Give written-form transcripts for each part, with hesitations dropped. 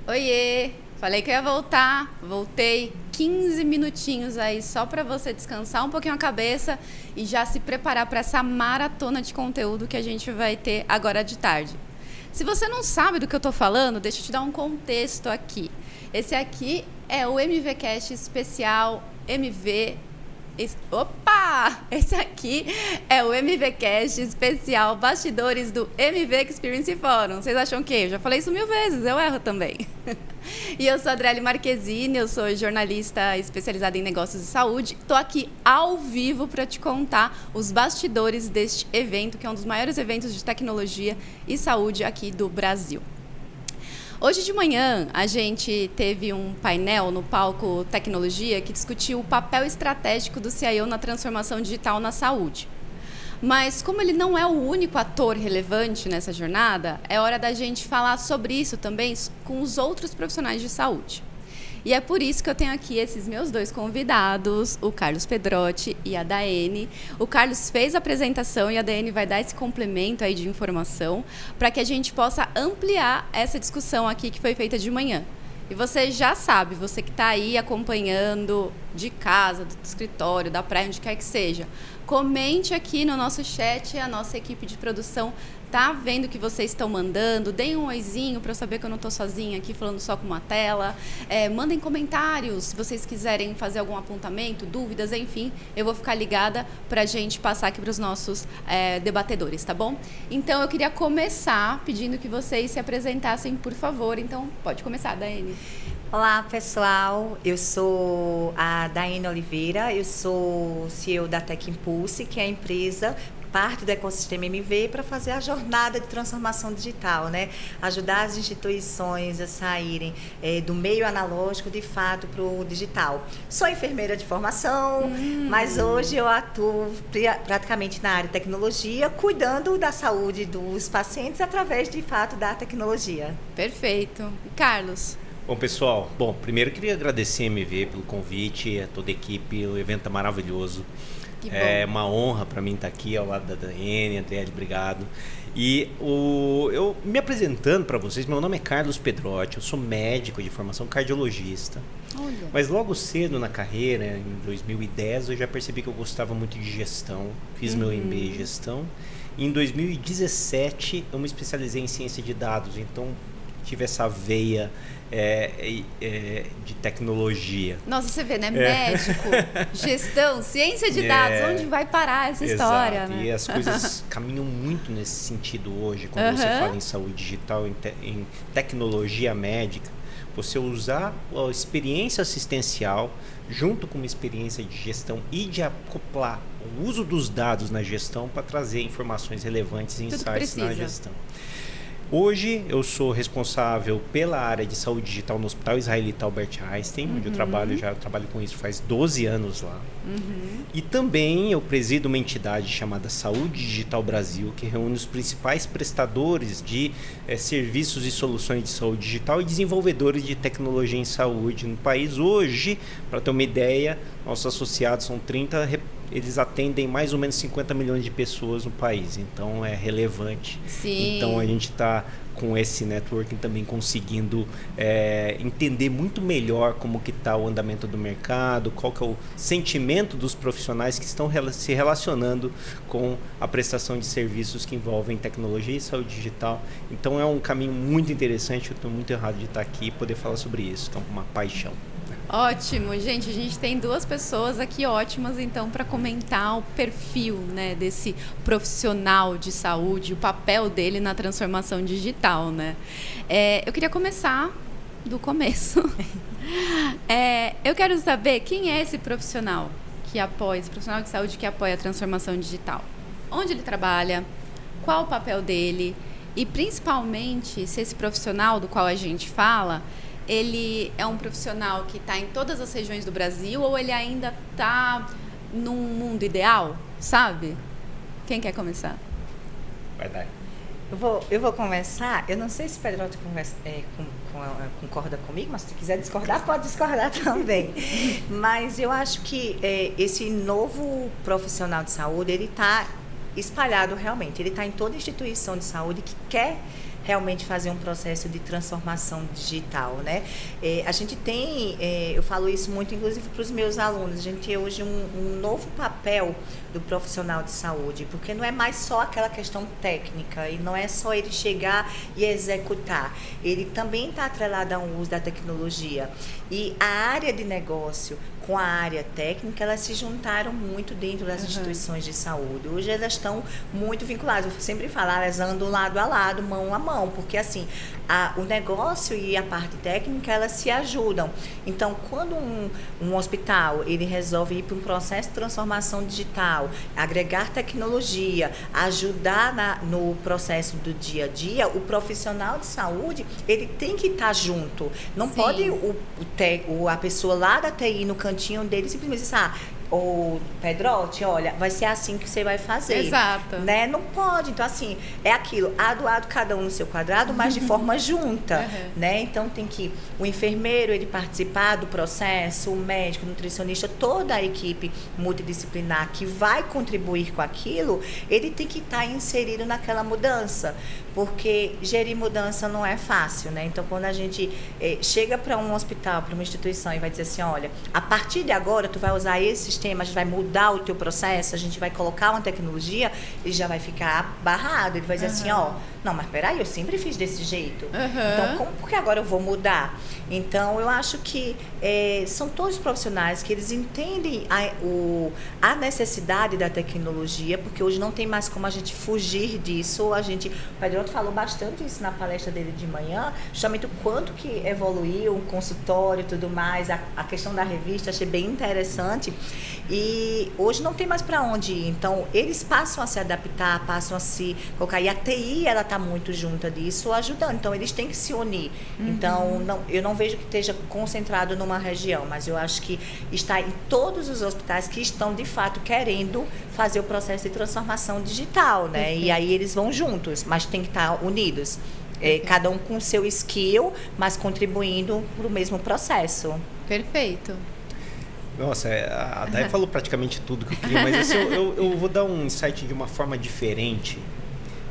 Oiê! Falei que eu ia voltar, voltei 15 minutinhos aí só para você descansar um pouquinho a cabeça e já se preparar para essa maratona de conteúdo que a gente vai ter agora de tarde. Se você não sabe do que eu tô falando, deixa eu te dar um contexto aqui. Esse aqui é o MVCast especial MV. Opa! Esse aqui é o MVCast especial Bastidores do MV Experience Forum. Vocês acham o quê? Eu já falei isso 1000 vezes, eu erro também. E eu sou a Adriele Marquezine, eu sou jornalista especializada em negócios de saúde. Estou aqui ao vivo para te contar os bastidores deste evento, que é um dos maiores eventos de tecnologia e saúde aqui do Brasil. Hoje de manhã, a gente teve um painel no palco Tecnologia que discutiu o papel estratégico do CIO na transformação digital na saúde. Mas como ele não é o único ator relevante nessa jornada, é hora da gente falar sobre isso também com os outros profissionais de saúde. E é por isso que eu tenho aqui esses meus dois convidados, o Carlos Pedrotti e a Daene. O Carlos fez a apresentação e a Daene vai dar esse complemento aí de informação para que a gente possa ampliar essa discussão aqui que foi feita de manhã. E você já sabe, você que está aí acompanhando de casa, do escritório, da praia, onde quer que seja, comente aqui no nosso chat, a nossa equipe de produção tá vendo o que vocês estão mandando, deem um oizinho para eu saber que eu não estou sozinha aqui falando só com uma tela, mandem comentários se vocês quiserem fazer algum apontamento, dúvidas, enfim, eu vou ficar ligada para a gente passar aqui para os nossos debatedores, tá bom? Então eu queria começar pedindo que vocês se apresentassem, por favor, então pode começar, Daene. Olá, pessoal. Eu sou a Daene Oliveira, eu sou CEO da Tech Impulse, que é a empresa parte do ecossistema MV para fazer a jornada de transformação digital, né? Ajudar as instituições a saírem do meio analógico, de fato, para o digital. Sou enfermeira de formação, mas hoje eu atuo praticamente na área de tecnologia, cuidando da saúde dos pacientes através, de fato, da tecnologia. Perfeito. Carlos? Bom, pessoal, primeiro eu queria agradecer a MV pelo convite, a toda a equipe, o evento é maravilhoso. É uma honra para mim estar aqui ao lado da Daene, Adriele, obrigado. E eu me apresentando para vocês, meu nome é Carlos Pedrotti, eu sou médico de formação, cardiologista. Olha. Mas logo cedo na carreira, em 2010, eu já percebi que eu gostava muito de gestão, fiz meu MBA em gestão. E em 2017 eu me especializei em ciência de dados, então tive essa veia de tecnologia. Nossa, você vê, né? Médico, gestão, ciência de dados, onde vai parar essa história, né? E as coisas caminham muito nesse sentido hoje, quando você fala em saúde digital, em tecnologia médica, você usar a experiência assistencial junto com uma experiência de gestão e de acoplar o uso dos dados na gestão para trazer informações relevantes e insights na gestão. Hoje eu sou responsável pela área de saúde digital no Hospital Israelita Albert Einstein, onde eu trabalho com isso faz 12 anos lá. E também eu presido uma entidade chamada Saúde Digital Brasil, que reúne os principais prestadores de serviços e soluções de saúde digital e desenvolvedores de tecnologia em saúde no país. Hoje, para ter uma ideia, nossos associados são 30, eles atendem mais ou menos 50 milhões de pessoas no país, então é relevante. Sim. Então a gente está com esse networking também conseguindo entender muito melhor como que está o andamento do mercado, qual que é o sentimento dos profissionais que estão se relacionando com a prestação de serviços que envolvem tecnologia e saúde digital. Então é um caminho muito interessante, eu estou muito honrado de estar aqui e poder falar sobre isso, que é uma paixão. Ótimo, gente, a gente tem duas pessoas aqui ótimas, então, para comentar o perfil, né, desse profissional de saúde, o papel dele na transformação digital, né? Eu queria começar do começo. Eu quero saber quem é esse profissional que apoia, esse profissional de saúde que apoia a transformação digital. Onde ele trabalha, qual o papel dele e, principalmente, se esse profissional do qual a gente fala, ele é um profissional que está em todas as regiões do Brasil ou ele ainda está num mundo ideal, sabe? Quem quer começar? Vai dar. Eu vou começar. Eu não sei se o Pedrotti concorda comigo, mas se quiser discordar, pode discordar também. Mas eu acho que esse novo profissional de saúde, ele está espalhado realmente. Ele está em toda instituição de saúde que quer realmente fazer um processo de transformação digital, né? A gente tem, eu falo isso muito, inclusive, para os meus alunos, a gente tem hoje um novo papel do profissional de saúde, porque não é mais só aquela questão técnica, e não é só ele chegar e executar, ele também está atrelado ao uso da tecnologia. E a área de negócio com a área técnica, elas se juntaram muito dentro das instituições de saúde. Hoje elas estão muito vinculadas. Eu sempre falo, elas andam lado a lado, mão a mão, porque assim, o negócio e a parte técnica, elas se ajudam. Então, quando um hospital, ele resolve ir para um processo de transformação digital, agregar tecnologia, ajudar no processo do dia a dia, o profissional de saúde, ele tem que estar junto. Não Sim. pode a pessoa lá da TI no cantinho dele simplesmente dizer, ô Pedrote, olha, vai ser assim que você vai fazer. Exato. Né? Não pode. Então, assim, é aquilo, lado, cada um no seu quadrado, mas de forma junta. Né? Então, tem que o enfermeiro, ele participar do processo, o médico, o nutricionista, toda a equipe multidisciplinar que vai contribuir com aquilo, ele tem que estar inserido naquela mudança. Porque gerir mudança não é fácil, né? Então, quando a gente chega para um hospital, para uma instituição e vai dizer assim, olha, a partir de agora tu vai usar esse sistema, a gente vai mudar o teu processo, a gente vai colocar uma tecnologia, ele já vai ficar barrado, ele vai dizer assim, não, mas peraí, eu sempre fiz desse jeito. Então, por que agora eu vou mudar? Então, eu acho que são todos profissionais que eles entendem a necessidade da tecnologia, porque hoje não tem mais como a gente fugir disso. O Pedro falou bastante isso na palestra dele de manhã, justamente o quanto que evoluiu o consultório e tudo mais, a questão da revista, achei bem interessante. E hoje não tem mais para onde ir. Então, eles passam a se adaptar, passam a se colocar. E a TI, ela está muito junta disso, ajudando. Então, eles têm que se unir. Então, eu não vejo que esteja concentrado numa região, mas eu acho que está em todos os hospitais que estão, de fato, querendo fazer o processo de transformação digital, né? E aí eles vão juntos, mas tem que estar unidos. Cada um com o seu skill, mas contribuindo para o mesmo processo. Perfeito. Nossa, a Day falou praticamente tudo que eu queria, mas assim, eu vou dar um insight de uma forma diferente,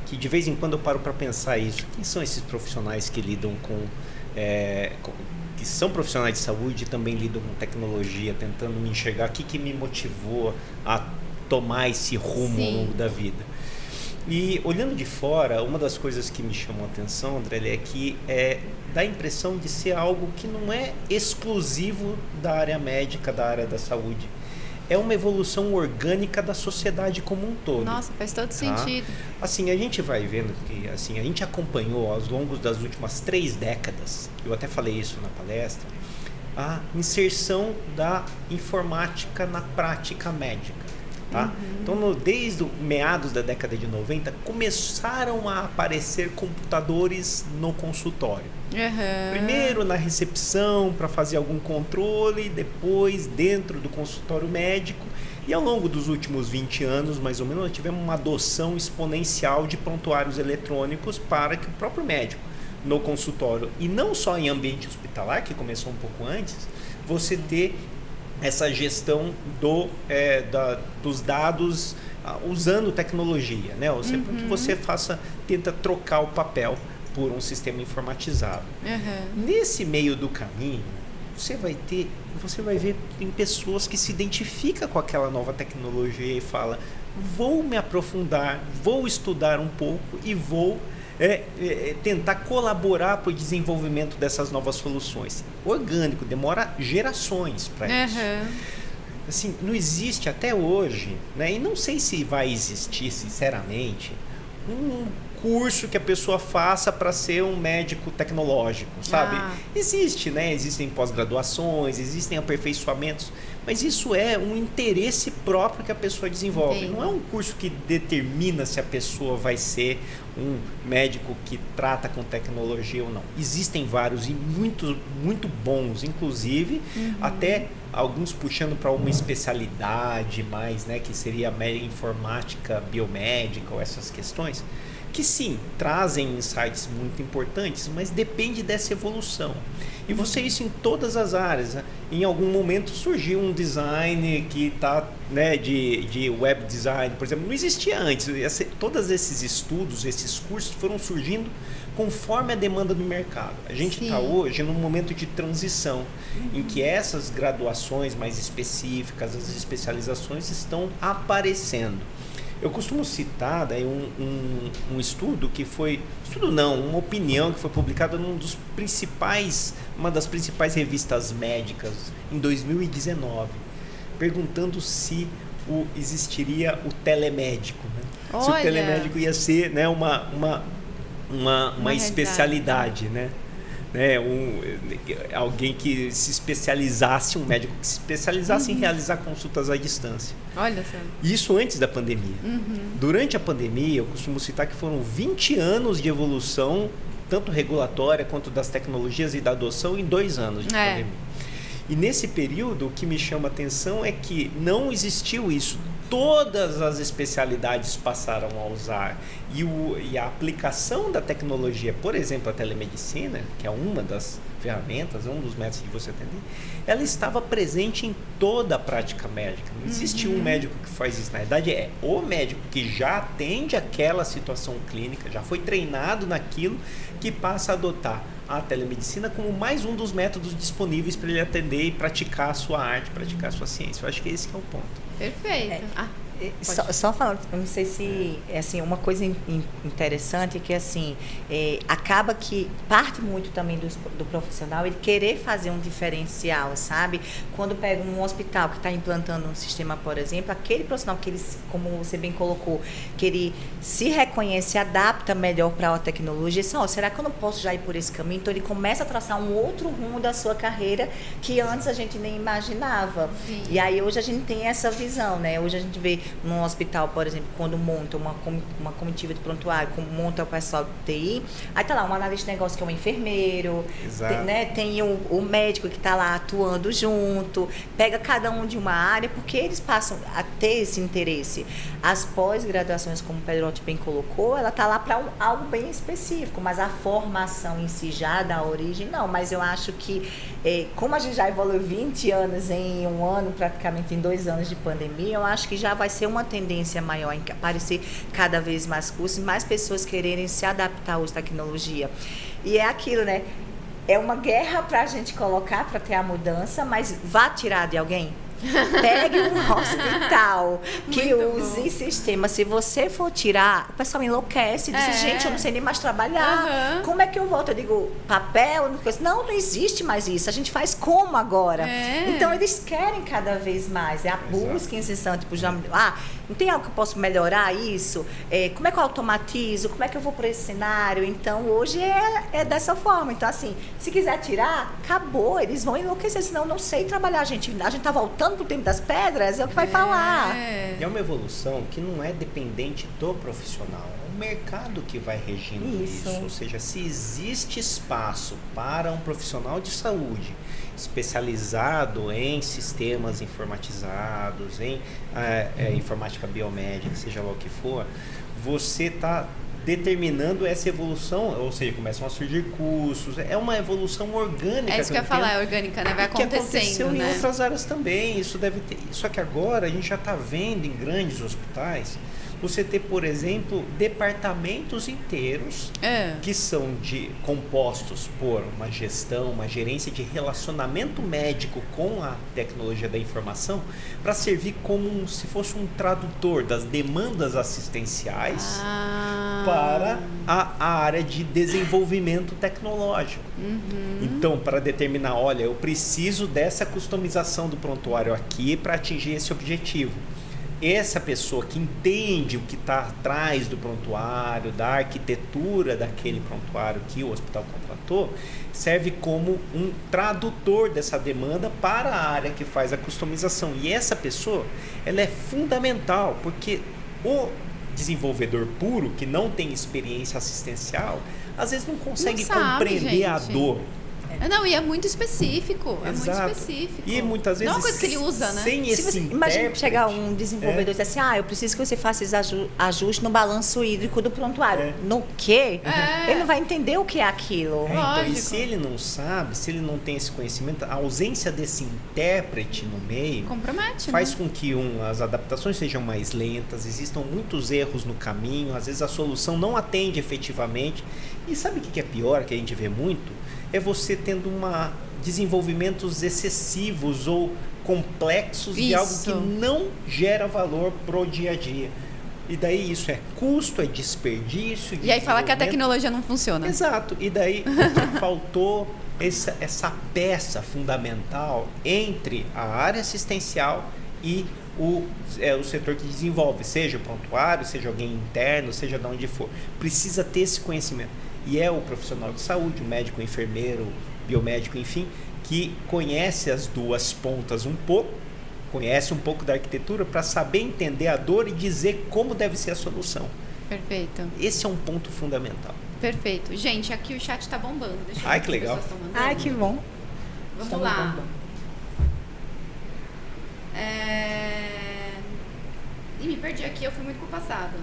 que de vez em quando eu paro para pensar isso. Quem são esses profissionais que lidam que são profissionais de saúde e também lidam com tecnologia, tentando me enxergar o que me motivou a tomar esse rumo ao longo da vida? E olhando de fora, uma das coisas que me chamou a atenção, André, é que dá a impressão de ser algo que não é exclusivo da área médica, da área da saúde. É uma evolução orgânica da sociedade como um todo. Nossa, faz todo sentido. Assim, a gente vai vendo que assim, a gente acompanhou ao longo das últimas 3 décadas, eu até falei isso na palestra, a inserção da informática na prática médica. Tá? Então, desde meados da década de 90, começaram a aparecer computadores no consultório. Primeiro na recepção, para fazer algum controle, depois dentro do consultório médico. E ao longo dos últimos 20 anos, mais ou menos, nós tivemos uma adoção exponencial de prontuários eletrônicos para que o próprio médico, no consultório, e não só em ambiente hospitalar, que começou um pouco antes, você ter essa gestão dos dados usando tecnologia, né? Ou seja, para que você tenta trocar o papel por um sistema informatizado. Nesse meio do caminho, você vai ver tem pessoas que se identificam com aquela nova tecnologia e fala, vou me aprofundar, vou estudar um pouco e vou tentar colaborar para o desenvolvimento dessas novas soluções. Orgânico, demora gerações para isso. Assim, não existe até hoje, né? E não sei se vai existir, sinceramente, um curso que a pessoa faça para ser um médico tecnológico, sabe? Existe, né? Existem pós-graduações, existem aperfeiçoamentos, mas isso é um interesse próprio que a pessoa desenvolve. Não é um curso que determina se a pessoa vai ser um médico que trata com tecnologia ou não. Existem vários e muito, muito bons, inclusive, até alguns puxando para uma especialidade mais, né? Que seria a informática biomédica ou essas questões, que sim, trazem insights muito importantes, mas depende dessa evolução. E você isso em todas as áreas, né? Em algum momento surgiu um design que está, né, de web design, por exemplo, não existia antes. Todos esses estudos, esses cursos foram surgindo conforme a demanda do mercado. A gente está hoje num momento de transição, em que essas graduações mais específicas, as especializações estão aparecendo. Eu costumo citar daí um estudo que foi... Estudo não, uma opinião que foi publicada uma das principais revistas médicas em 2019, perguntando se existiria o telemédico, né? Se o telemédico ia ser, né, uma especialidade, né? Alguém que se especializasse, um médico que se especializasse em realizar consultas à distância. Olha só. Isso antes da pandemia. Durante a pandemia, eu costumo citar que foram 20 anos de evolução, tanto regulatória quanto das tecnologias e da adoção, em 2 anos de pandemia. E nesse período, o que me chama a atenção é que não existiu isso. Todas as especialidades passaram a usar. E a aplicação da tecnologia, por exemplo, a telemedicina, que é uma das ferramentas, um dos métodos de você atender, ela estava presente em toda a prática médica. Não existe um médico que faz isso. Na verdade, é o médico que já atende aquela situação clínica, já foi treinado naquilo, que passa a adotar a telemedicina como mais um dos métodos disponíveis para ele atender e praticar a sua arte, praticar a sua ciência. Eu acho que esse que é o ponto. Perfeito. Só falando, não sei se é assim, uma coisa interessante é que assim, acaba que parte muito também do profissional ele querer fazer um diferencial, sabe? Quando pega um hospital que está implantando um sistema, por exemplo, aquele profissional que ele, como você bem colocou, que ele se reconhece, se adapta melhor para a tecnologia, será que eu não posso já ir por esse caminho? Então ele começa a traçar um outro rumo da sua carreira que antes a gente nem imaginava. Sim. E aí hoje a gente tem essa visão, né? Hoje a gente vê num hospital, por exemplo, quando monta uma comitiva de prontuário, monta o pessoal de TI, aí tá lá um analista de negócio que é um enfermeiro, tem o médico que tá lá atuando junto, pega cada um de uma área, porque eles passam a ter esse interesse. As pós-graduações, como o Pedrotti bem colocou, ela tá lá para algo bem específico, mas a formação em si já da origem, não. Mas eu acho que, como a gente já evoluiu 20 anos em um ano, praticamente em 2 anos de pandemia, eu acho que já vai ser uma tendência maior em aparecer cada vez mais cursos, mais pessoas quererem se adaptar à uso da tecnologia. E é aquilo, né? É uma guerra para a gente colocar, para ter a mudança, mas vá tirar de alguém. Pegue um hospital que use sistema. Se você for tirar, o pessoal enlouquece e diz, gente, eu não sei nem mais trabalhar. Como é que eu volto? Eu digo, papel? Não existe mais isso. A gente faz como agora? Então, eles querem cada vez mais. É a busca incessante. Tipo, não tem algo que eu posso melhorar isso? Como é que eu automatizo? Como é que eu vou para esse cenário? Então, hoje é dessa forma. Então, assim, se quiser tirar, acabou. Eles vão enlouquecer, senão eu não sei trabalhar. A gente tá voltando pro tempo das pedras, é o que vai falar. E é uma evolução que não é dependente do profissional, é o mercado que vai regindo isso. Ou seja, se existe espaço para um profissional de saúde especializado em sistemas informatizados, em informática biomédica, seja lá o que for, você está determinando essa evolução, ou seja, começam a surgir cursos, é uma evolução orgânica. É isso que eu ia falar, é orgânica, né? Vai acontecendo, que aconteceu né? em outras áreas também, isso deve ter. Só que agora a gente já está vendo em grandes hospitais, você ter, por exemplo, departamentos inteiros que são compostos por uma gestão, uma gerência de relacionamento médico com a tecnologia da informação, para servir como se fosse um tradutor das demandas assistenciais para a área de desenvolvimento tecnológico. Então, para determinar, olha, eu preciso dessa customização do prontuário aqui para atingir esse objetivo. Essa pessoa que entende o que está atrás do prontuário, da arquitetura daquele prontuário que o hospital contratou, serve como um tradutor dessa demanda para a área que faz a customização. E essa pessoa, ela é fundamental, porque o desenvolvedor puro, que não tem experiência assistencial, às vezes não consegue compreender a dor. Não, e é muito específico. Exato. É muito específico. E muitas vezes não é uma coisa que ele usa, né? Sem esse imagina chegar um desenvolvedor e dizer assim, eu preciso que você faça esse ajuste no balanço hídrico do prontuário. No quê? Ele não vai entender o que é aquilo. Então, e se ele não sabe, se ele não tem esse conhecimento, a ausência desse intérprete no meio compromete, faz com que as adaptações sejam mais lentas, existam muitos erros no caminho, às vezes a solução não atende efetivamente E sabe o que é pior, que a gente vê muito? É você tendo desenvolvimentos excessivos ou complexos de algo que não gera valor pro dia a dia. E daí isso é custo, é desperdício. E aí fala que a tecnologia não funciona. Exato. E daí porque faltou essa peça fundamental entre a área assistencial e o setor que desenvolve, seja o prontuário, seja alguém interno, seja de onde for. Precisa ter esse conhecimento. E é o profissional de saúde, o médico, o enfermeiro, o biomédico, enfim, que conhece as duas pontas um pouco, conhece um pouco da arquitetura para saber entender a dor e dizer como deve ser a solução. Perfeito. Esse é um ponto fundamental. Perfeito. Gente, aqui o chat tá bombando. Deixa eu ver Ai, que legal. Ai, que bom. Vamos lá. Ih, me perdi aqui, eu fui muito com o passado.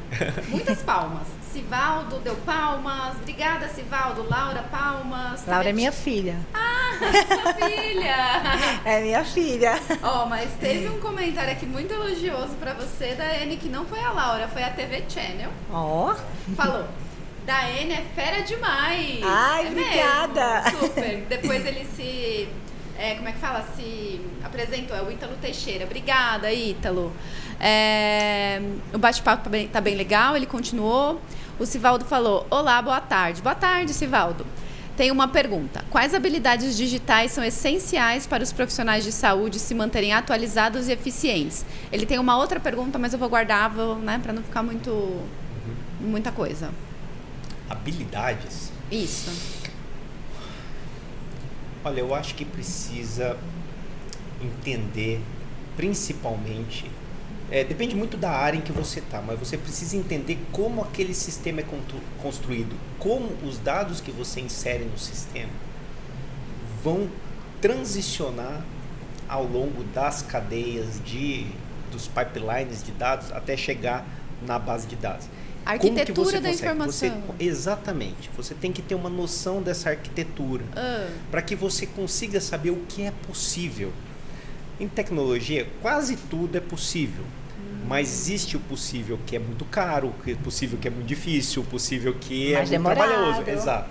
Muitas palmas. Sivaldo deu palmas. Obrigada, Sivaldo. Laura, palmas. Laura é minha filha. Ah, sua filha. É minha filha. Ó, mas teve um comentário aqui muito elogioso pra você, Daiane, que não foi a Laura, foi a TV Channel. Ó. Falou. Daiane é fera demais. Ai, obrigada. Mesmo, super. Depois ele se... como é que fala? Se apresentou. É o Ítalo Teixeira. Obrigada, Ítalo. O bate-papo tá bem legal. Ele continuou. O Sivaldo falou: olá, boa tarde. Boa tarde, Sivaldo. Tem uma pergunta. Quais habilidades digitais são essenciais para os profissionais de saúde se manterem atualizados e eficientes? Ele tem uma outra pergunta, mas eu vou guardar, para não ficar muita coisa. Habilidades? Isso. Olha, eu acho que precisa entender, principalmente, depende muito da área em que você está, mas você precisa entender como aquele sistema é construído, como os dados que você insere no sistema vão transicionar ao longo das cadeias dos pipelines de dados até chegar na base de dados. A arquitetura da informação. Exatamente. Você tem que ter uma noção dessa arquitetura para que você consiga saber o que é possível. Em tecnologia, quase tudo é possível. Mas existe o possível que é muito caro, o possível que é muito difícil, o possível que é muito trabalhoso. Exato.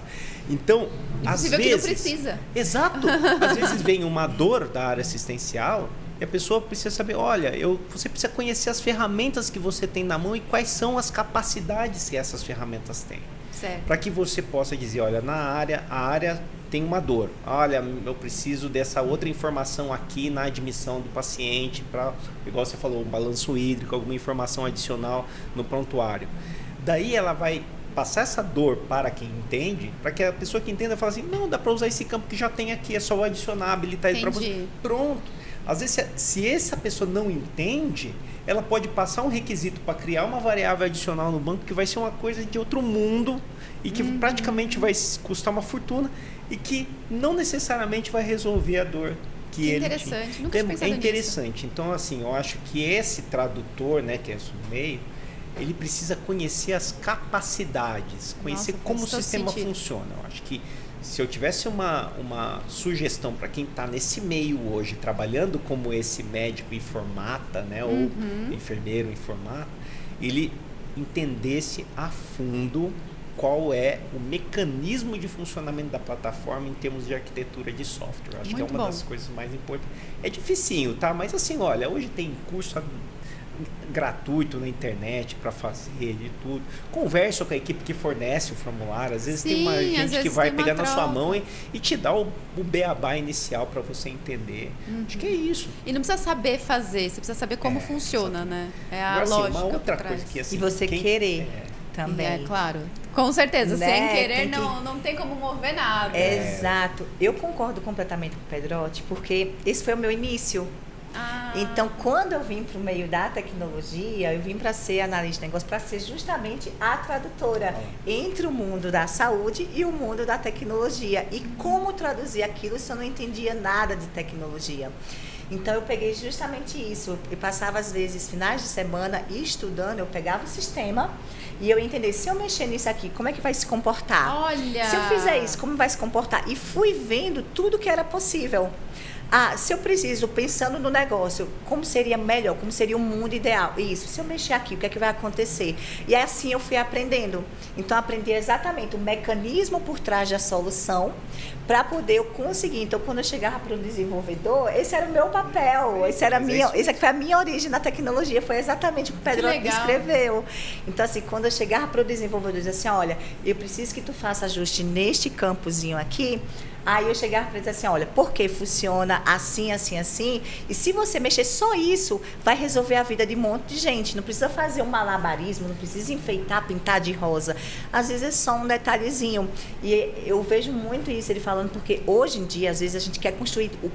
Então, às vezes... que não precisa. Exato. Às vezes vem uma dor da área assistencial e a pessoa precisa saber, olha, você precisa conhecer as ferramentas que você tem na mão e quais são as capacidades que essas ferramentas têm. Para que você possa dizer, olha, a área tem uma dor. Olha, eu preciso dessa outra informação aqui na admissão do paciente, para, igual você falou, um balanço hídrico, alguma informação adicional no prontuário. Daí ela vai passar essa dor para quem entende, para que a pessoa que entenda fale assim, não, dá para usar esse campo que já tem aqui, é só adicionar, habilitar ele para você. Pronto. Às vezes, se essa pessoa não entende, ela pode passar um requisito para criar uma variável adicional no banco que vai ser uma coisa de outro mundo e que praticamente vai custar uma fortuna e que não necessariamente vai resolver a dor que ele interessante. tinha. Nunca tinha pensado É interessante. nisso. Então, assim, eu acho que esse tradutor, né, que é do meio, ele precisa conhecer as capacidades, conhecer como o sistema funciona. Eu acho que se eu tivesse uma sugestão para quem está nesse meio hoje, trabalhando como esse médico informata, né, ou enfermeiro informata, ele entendesse a fundo qual é o mecanismo de funcionamento da plataforma em termos de arquitetura de software. Eu acho que é uma das coisas mais importantes. É dificinho, tá? Mas assim, olha, hoje tem curso gratuito na internet para fazer de tudo. Conversa com a equipe que fornece o formulário. Às vezes tem uma gente que vai pegar na sua mão e te dar o beabá inicial para você entender. Acho que é isso. E não precisa saber fazer, você precisa saber como funciona, né? É a agora, lógica. Uma outra coisa que assim, e você querer também. É claro. Com certeza. Né? Sem querer não tem como mover nada. Exato. Eu concordo completamente com o Pedrotti, porque esse foi o meu início. Então, quando eu vim para o meio da tecnologia, eu vim para ser analista de negócio, para ser justamente a tradutora entre o mundo da saúde e o mundo da tecnologia. E como traduzir aquilo se eu não entendia nada de tecnologia? Então, eu peguei justamente isso. Eu passava, às vezes, finais de semana estudando, eu pegava o sistema e eu entendi, se eu mexer nisso aqui, como é que vai se comportar? Olha! Se eu fizer isso, como vai se comportar? E fui vendo tudo que era possível. Se eu preciso, pensando no negócio, como seria melhor, como seria o mundo ideal? Isso, se eu mexer aqui, o que é que vai acontecer? E assim eu fui aprendendo. Então, aprendi exatamente o mecanismo por trás da solução para poder eu conseguir. Então, quando eu chegava para o desenvolvedor, esse era o meu papel, essa foi a minha origem na tecnologia, foi exatamente o que o Pedro descreveu. Então, assim, quando eu chegava para o desenvolvedor, eu dizia assim, olha, eu preciso que tu faça ajuste neste campozinho aqui. Aí eu chegava para dizer assim, olha, porque funciona assim, assim, assim, e se você mexer só isso, vai resolver a vida de um monte de gente. Não precisa fazer um malabarismo, não precisa enfeitar, pintar de rosa. Às vezes é só um detalhezinho. E eu vejo muito isso, ele falando, porque hoje em dia, às vezes, a gente quer construir o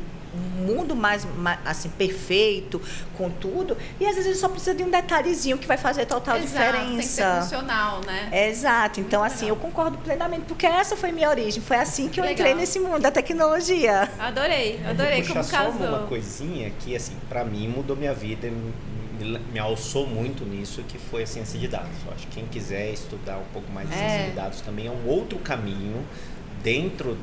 mundo mais assim, perfeito, com tudo, e às vezes a gente só precisa de um detalhezinho que vai fazer total diferença. Tem que ser funcional, né? Exato. Então, muito assim, legal. Eu concordo plenamente, porque essa foi minha origem, foi assim que eu entrei nesse mundo da tecnologia. Adorei como casou. Só uma coisinha que, assim, pra mim mudou minha vida, me alçou muito nisso, que foi a ciência de dados. Eu acho que quem quiser estudar um pouco mais de ciência de dados também é um outro caminho dentro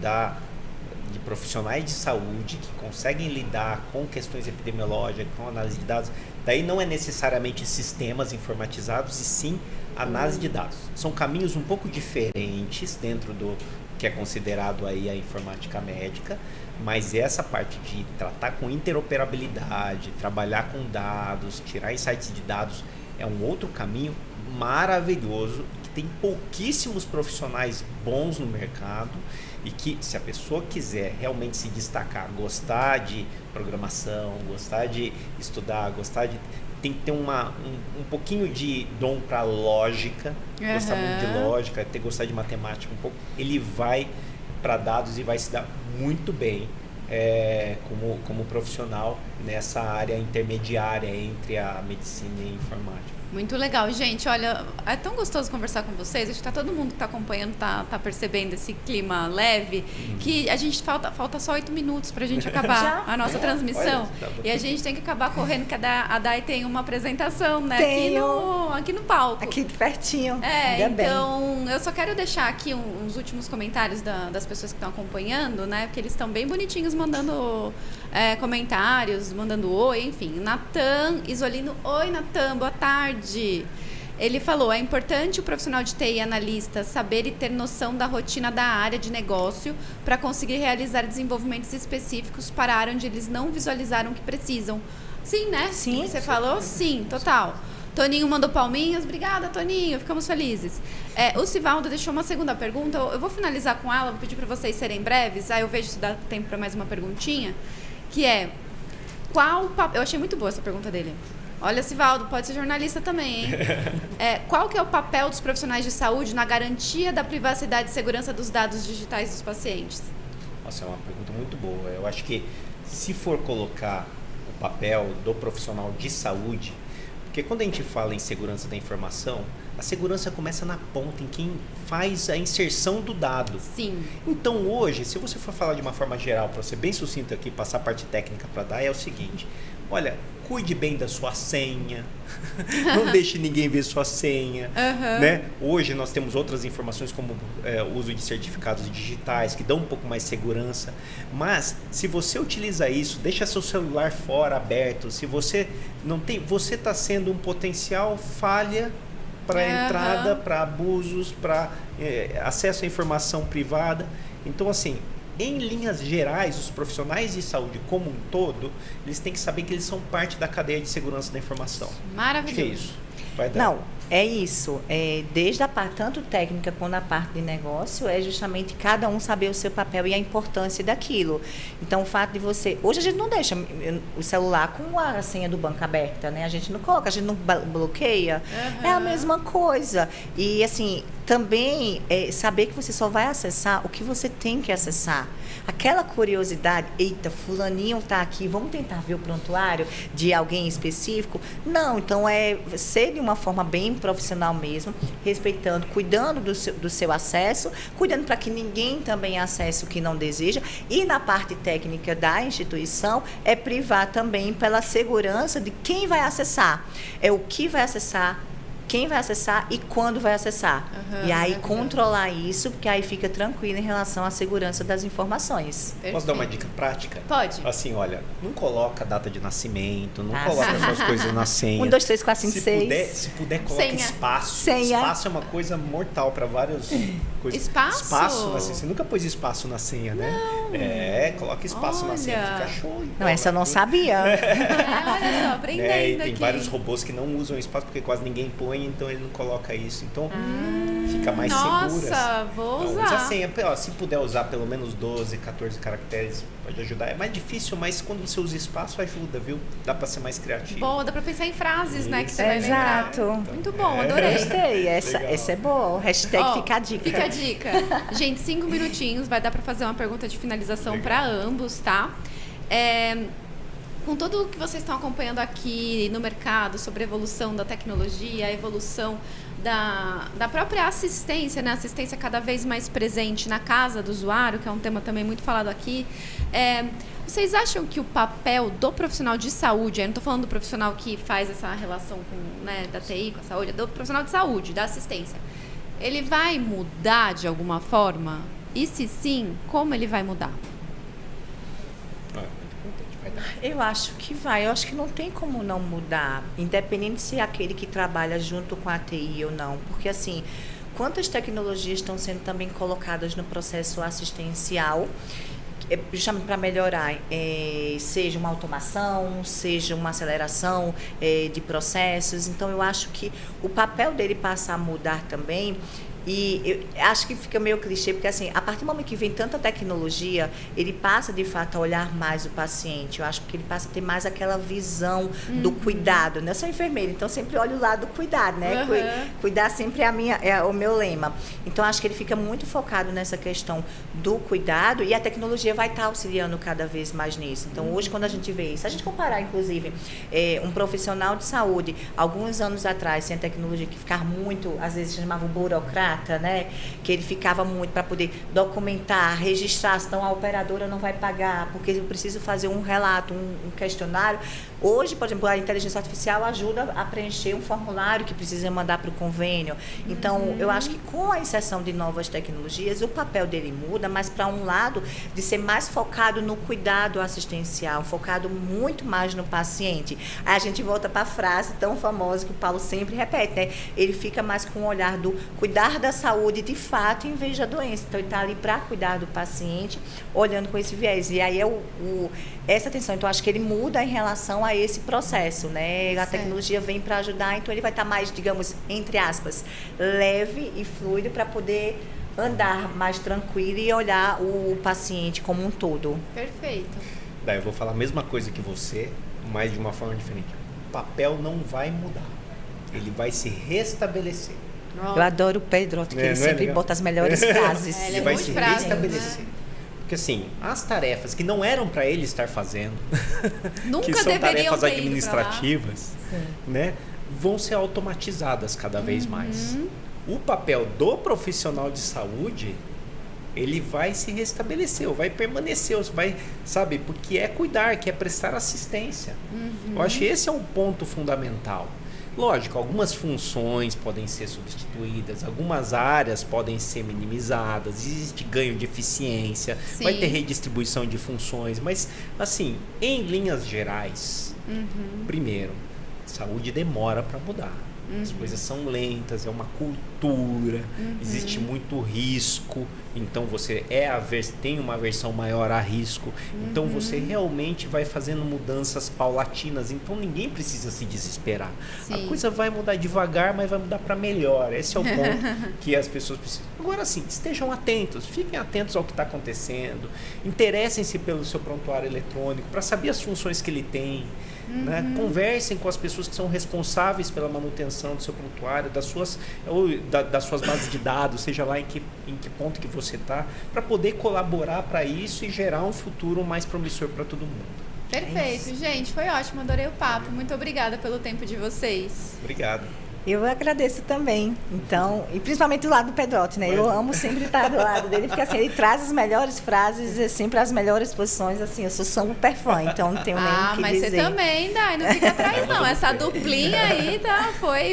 de profissionais de saúde que conseguem lidar com questões epidemiológicas, com análise de dados. Daí não é necessariamente sistemas informatizados, e sim análise de dados. São caminhos um pouco diferentes dentro do que é considerado aí a informática médica, mas essa parte de tratar com interoperabilidade, trabalhar com dados, tirar insights de dados, é um outro caminho maravilhoso, que tem pouquíssimos profissionais bons no mercado, e que, se a pessoa quiser realmente se destacar, gostar de programação, gostar de estudar, tem que ter um pouquinho de dom para lógica, gostar muito de lógica, gostar de matemática um pouco, ele vai para dados e vai se dar muito bem como profissional nessa área intermediária entre a medicina e a informática. Muito legal, gente. Olha, é tão gostoso conversar com vocês. Acho que todo mundo que está acompanhando tá percebendo esse clima leve, que a gente falta só 8 minutos para a gente acabar a nossa transmissão. E a gente tem que acabar correndo, que a Dai tem uma apresentação, né? Aqui no palco. Aqui pertinho. Então, eu só quero deixar aqui uns últimos comentários das pessoas que estão acompanhando, né? Porque eles estão bem bonitinhos, mandando comentários, mandando oi, enfim. Natan Isolino. Oi, Natan, boa tarde. Ele falou, é importante o profissional de TI analista saber e ter noção da rotina da área de negócio para conseguir realizar desenvolvimentos específicos para a área onde eles não visualizaram o que precisam. Sim, né? Sim. Você falou? Sim, total. Toninho mandou palminhas. Obrigada, Toninho. Ficamos felizes. O Sivaldo deixou uma segunda pergunta. Eu vou finalizar com ela, vou pedir para vocês serem breves. Aí eu vejo se dá tempo para mais uma perguntinha. Que é, eu achei muito boa essa pergunta dele. Olha, Sivaldo, pode ser jornalista também, hein? Qual que é o papel dos profissionais de saúde na garantia da privacidade e segurança dos dados digitais dos pacientes? Nossa, é uma pergunta muito boa. Eu acho que, se for colocar o papel do profissional de saúde, porque quando a gente fala em segurança da informação, a segurança começa na ponta, em quem faz a inserção do dado. Sim. Então, hoje, se você for falar de uma forma geral, para ser bem sucinto aqui, passar a parte técnica para dar, é o seguinte: olha, cuide bem da sua senha, não deixe ninguém ver sua senha. Né? Hoje nós temos outras informações, como o uso de certificados digitais, que dão um pouco mais de segurança, mas se você utiliza isso, deixa seu celular fora, aberto, se você não tem, você está sendo um potencial falha para entrada, para abusos, para acesso à informação privada. Então, assim, em linhas gerais, os profissionais de saúde como um todo, eles têm que saber que eles são parte da cadeia de segurança da informação. Maravilhoso. Que é isso? Vai dar. Não, é isso. Desde a parte tanto técnica quanto a parte de negócio, é justamente cada um saber o seu papel e a importância daquilo. Então, o fato de você... Hoje a gente não deixa o celular com a senha do banco aberta, né? A gente não coloca, a gente não bloqueia. É a mesma coisa. E, assim, também saber que você só vai acessar o que você tem que acessar. Aquela curiosidade, eita, fulaninho está aqui, vamos tentar ver o prontuário de alguém específico? Não, então ser de uma forma bem profissional mesmo, respeitando, cuidando do seu acesso, cuidando para que ninguém também acesse o que não deseja, e na parte técnica da instituição, privar também pela segurança de quem vai acessar. O que vai acessar, quem vai acessar e quando vai acessar. E aí controlar isso, porque aí fica tranquilo em relação à segurança das informações. Posso dar uma dica prática? Pode. Assim, olha, não coloca data de nascimento, não coloca suas coisas na senha. 1, 2, 3, 4, 5, 6. Se puder, coloca Senha. espaço. Senha. Espaço é uma coisa mortal para várias coisas. Espaço? Espaço na senha. Você nunca pôs espaço na senha, né? Coloca espaço na senha, fica show. Não, essa eu não sabia. Olha só, aprendendo E tem aqui. vários robôs que não usam espaço porque quase ninguém põe, então ele não coloca isso. Então fica mais segura. Nossa, vou Então, usar. usa a senha. Se puder usar pelo menos 12, 14 caracteres, pode ajudar. É mais difícil, mas quando você usa espaço, ajuda, viu? Dá pra ser mais criativo. Boa, dá pra pensar em frases, né? Que você Exato. vai lembrar. Muito bom, adorei. Gostei, essa é boa. Hashtag Ó, fica a dica. Fica a dica. Gente, 5 minutinhos, vai dar pra fazer uma pergunta de finalização para ambos, tá? Com tudo o que vocês estão acompanhando aqui no mercado sobre a evolução da tecnologia, a evolução da própria assistência, né? Assistência cada vez mais presente na casa do usuário, que é um tema também muito falado aqui. Vocês acham que o papel do profissional de saúde, eu não estou falando do profissional que faz essa relação com, né, da TI com a saúde, é do profissional de saúde, da assistência, ele vai mudar de alguma forma? E se sim, como ele vai mudar? Eu acho que vai. Eu acho que não tem como não mudar, independente se é aquele que trabalha junto com a TI ou não. Porque, assim, quantas tecnologias estão sendo também colocadas no processo assistencial justamente para melhorar, seja uma automação, seja uma aceleração de processos. Então, eu acho que o papel dele passa a mudar também. E eu acho que fica meio clichê, porque assim, a partir do momento que vem tanta tecnologia, ele passa de fato a olhar mais o paciente. Eu acho que ele passa a ter mais aquela visão do cuidado, né? Eu sou enfermeira, então sempre olho o lado do cuidado, né? Cuidar sempre é o meu lema. Então acho que ele fica muito focado nessa questão do cuidado e a tecnologia vai estar auxiliando cada vez mais nisso. Então hoje quando a gente vê isso, a gente comparar inclusive um profissional de saúde, alguns anos atrás, sem a tecnologia que ficava muito, às vezes chamava burocrata, né? Que ele ficava muito para poder documentar, registrar, senão a operadora não vai pagar, porque eu preciso fazer um relato, um questionário. Hoje, por exemplo, a inteligência artificial ajuda a preencher um formulário que precisa mandar para o convênio. Então, eu acho que com a inserção de novas tecnologias, o papel dele muda, mas para um lado de ser mais focado no cuidado assistencial, focado muito mais no paciente. Aí a gente volta para a frase tão famosa que o Paulo sempre repete, né? Ele fica mais com o olhar do cuidar da saúde de fato em vez da doença. Então, ele está ali para cuidar do paciente, olhando com esse viés. E aí essa atenção. Então, acho que ele muda em relação a esse processo, né? A tecnologia vem para ajudar, então ele vai estar mais, digamos, entre aspas, leve e fluido para poder andar mais tranquilo e olhar o paciente como um todo. Perfeito. Daí eu vou falar a mesma coisa que você, mas de uma forma diferente. O papel não vai mudar. Ele vai se restabelecer. Eu adoro o Pedro, porque ele sempre bota as melhores frases. Ele vai se restabelecer. Porque assim, as tarefas que não eram para ele estar fazendo, que são tarefas administrativas, né, vão ser automatizadas cada vez mais. O papel do profissional de saúde, ele vai se restabelecer, ou vai permanecer, ou vai, sabe, porque é cuidar, que é prestar assistência. Eu acho que esse é um ponto fundamental. Lógico, algumas funções podem ser substituídas, algumas áreas podem ser minimizadas, existe ganho de eficiência, vai ter redistribuição de funções, mas assim, em linhas gerais, primeiro, saúde demora para mudar. As coisas são lentas, é uma cultura, existe muito risco, então você tem uma aversão maior a risco, então você realmente vai fazendo mudanças paulatinas, então ninguém precisa se desesperar. A coisa vai mudar devagar, mas vai mudar para melhor, esse é o ponto que as pessoas precisam. Agora sim, estejam atentos, fiquem atentos ao que está acontecendo, interessem-se pelo seu prontuário eletrônico, para saber as funções que ele tem. Né? Conversem com as pessoas que são responsáveis pela manutenção do seu prontuário, das suas bases de dados, seja lá em que ponto que você está, para poder colaborar para isso e gerar um futuro mais promissor para todo mundo. Perfeito, gente, foi ótimo, adorei o papo. Muito obrigada pelo tempo de vocês. Obrigado. Eu agradeço também. Então, e principalmente do lado do Pedrotti, né? Eu amo sempre estar do lado dele, porque assim, ele traz as melhores frases e sempre as melhores posições, assim, eu sou super fã, então não tenho nem o que dizer. Mas você também, Dai, não fica atrás não. Essa duplinha aí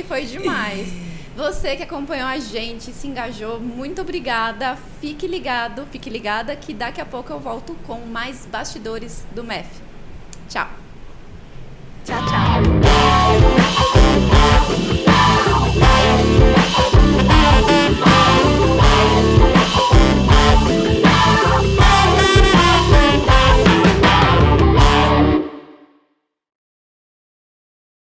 foi demais. Você que acompanhou a gente, se engajou, muito obrigada. Fique ligado, fique ligada que daqui a pouco eu volto com mais bastidores do MEF. Tchau.